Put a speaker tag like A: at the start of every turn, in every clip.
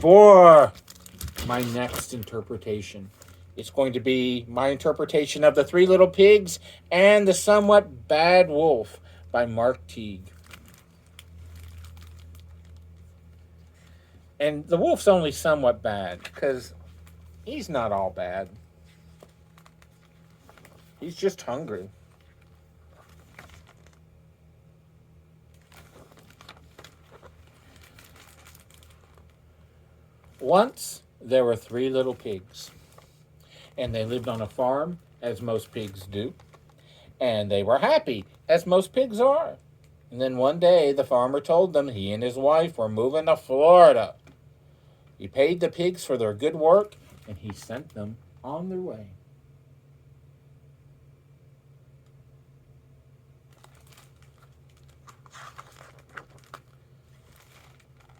A: for my next interpretation. It's going to be my interpretation of The Three Little Pigs and The Somewhat Bad Wolf by Mark Teague. And the wolf's only somewhat bad because he's not all bad. He's just hungry. Once there were three little pigs, and they lived on a farm, as most pigs do, and they were happy, as most pigs are. And then one day the farmer told them he and his wife were moving to Florida. He paid the pigs for their good work, and he sent them on their way.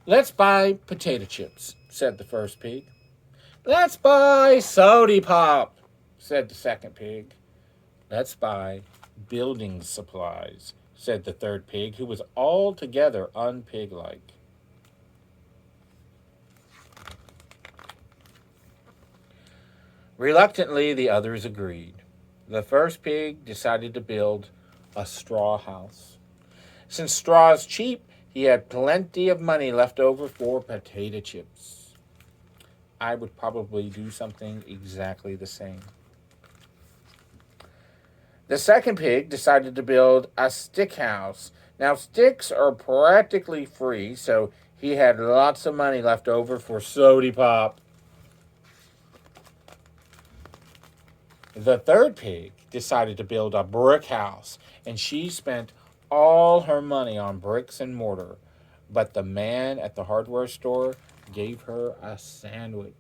A: Let's buy potato chips, said the first pig. Let's buy sody pop, said the second pig. Let's buy building supplies, said the third pig, who was altogether unpig-like. Reluctantly, the others agreed. The first pig decided to build a straw house. Since straw is cheap, he had plenty of money left over for potato chips. I would probably do something exactly the same. The second pig decided to build a stick house. Now, sticks are practically free, so he had lots of money left over for sody pop. The third pig decided to build a brick house, and she spent all her money on bricks and mortar. But the man at the hardware store gave her a sandwich.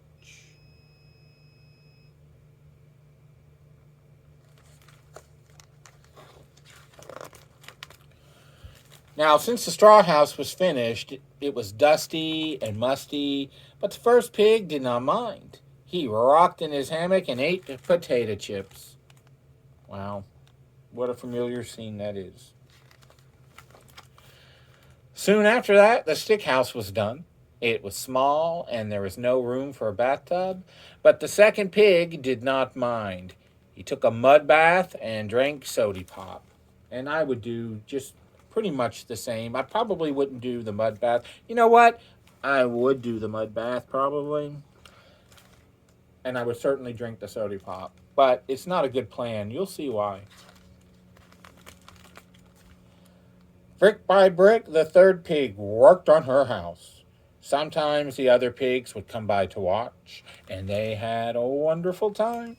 A: Now, since the straw house was finished, it was dusty and musty, but the first pig did not mind. He rocked in his hammock and ate potato chips. Wow, what a familiar scene that is. Soon after that, the stick house was done. It was small and there was no room for a bathtub, but the second pig did not mind. He took a mud bath and drank sody pop. And I would do just pretty much the same. I probably wouldn't do the mud bath. You know what? I would do the mud bath probably. And I would certainly drink the sody pop. But it's not a good plan. You'll see why. Brick by brick, the third pig worked on her house. Sometimes the other pigs would come by to watch, and they had a wonderful time.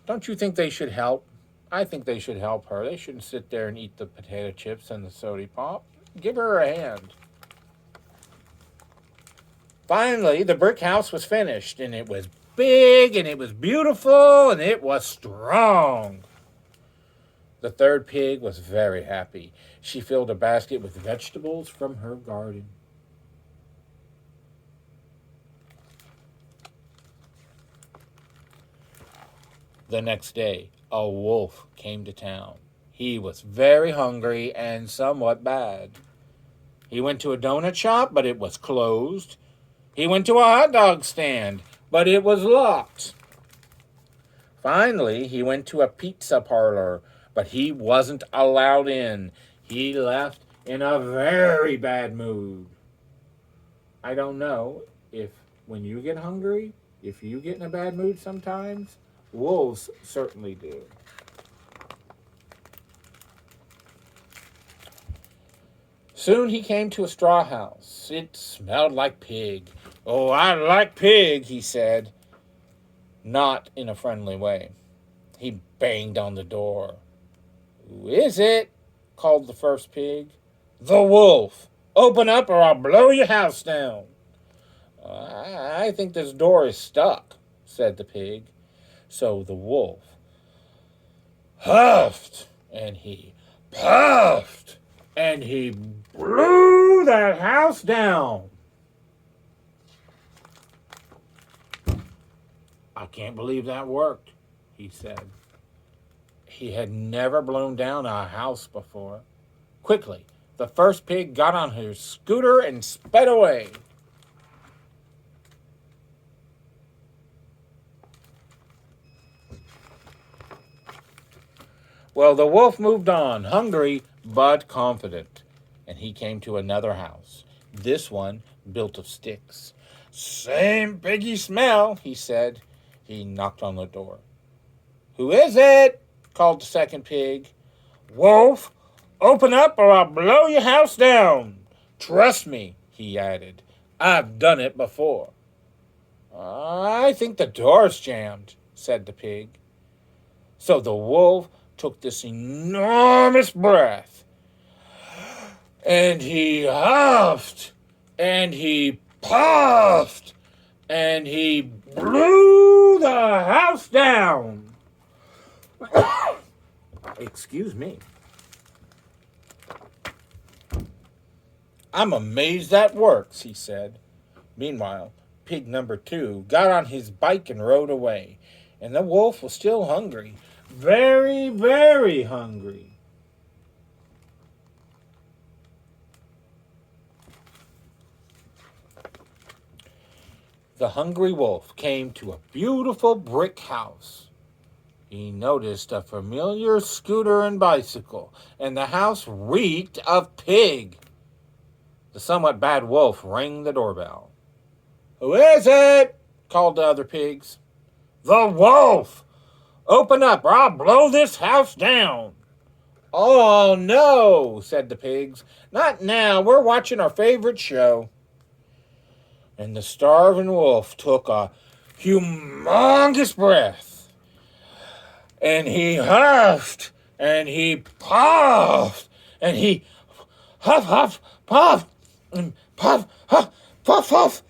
A: Don't you think they should help? I think they should help her. They shouldn't sit there and eat the potato chips and the sody pop. Give her a hand. Finally, the brick house was finished, and it was big, and it was beautiful, and it was strong. The third pig was very happy. She filled a basket with vegetables from her garden. The next day, a wolf came to town. He was very hungry and somewhat bad. He went to a donut shop, but it was closed. He went to a hot dog stand, but it was locked. Finally, he went to a pizza parlor, but he wasn't allowed in. He left in a very bad mood. I don't know if when you get hungry, if you get in a bad mood sometimes, wolves certainly do. Soon he came to a straw house. It smelled like pig. Oh, I like pig, he said, not in a friendly way. He banged on the door. Who is it? Called the first pig. The wolf. Open up or I'll blow your house down. I think this door is stuck, said the pig. So the wolf huffed and he puffed and he blew that house down. I can't believe that worked, he said. He had never blown down a house before. Quickly, The first pig got on his scooter and sped away. Well, the wolf moved on, hungry but confident, and he came to another house, this one built of sticks. Same piggy smell, he said. He knocked on the door. Who is it? Called the second pig. Wolf, open up or I'll blow your house down. Trust me, he added. I've done it before. I think the door's jammed, said the pig. So the wolf took this enormous breath, and he huffed, and he puffed, and he blew the house down. Excuse me. I'm amazed that works, he said. Meanwhile, pig number 2 got on his bike and rode away, and the wolf was still hungry. Very, very hungry. The hungry wolf came to a beautiful brick house. He noticed a familiar scooter and bicycle, and the house reeked of pig. The somewhat bad wolf rang the doorbell. Who is it? Called the other pigs. The wolf! Open up or I'll blow this house down. Oh, no, said the pigs. Not now. We're watching our favorite show. And the starving wolf took a humongous breath. And he huffed, and he puffed, and he huff, huff, puff, and puff, huff, puff, puff,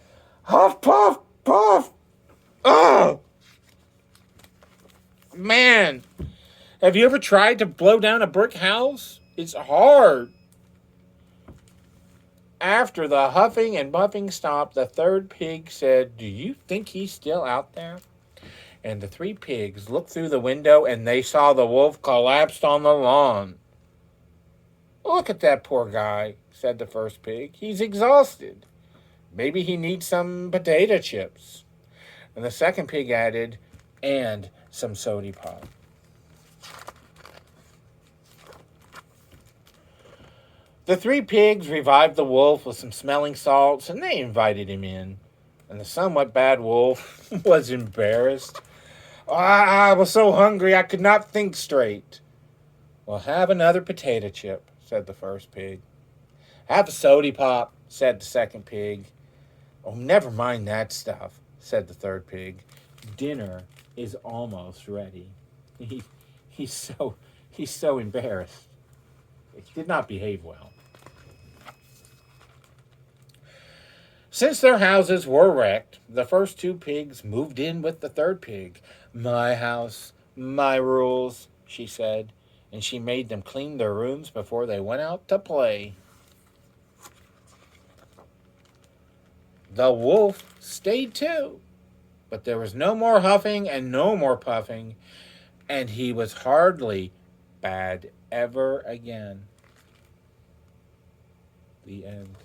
A: huff, puff, puff. Oh! Man, have you ever tried to blow down a brick house? It's hard. After the huffing and puffing stopped, the third pig said, Do you think he's still out there? And the 3 pigs looked through the window and they saw the wolf collapsed on the lawn. Look at that poor guy, said the first pig. He's exhausted. Maybe he needs some potato chips. And the second pig added, and some soda pop. The 3 pigs revived the wolf with some smelling salts, and they invited him in. And the somewhat bad wolf was embarrassed. I was so hungry I could not think straight. Well, have another potato chip, said the first pig. Have a soda pop, said the second pig. Oh, never mind that stuff, said the third pig. Dinner is almost ready. He's so embarrassed. He did not behave well. Since their houses were wrecked, the first 2 pigs moved in with the third pig. My house, my rules, she said, and she made them clean their rooms before they went out to play. The wolf stayed too, but there was no more huffing and no more puffing, and he was hardly bad ever again. The end.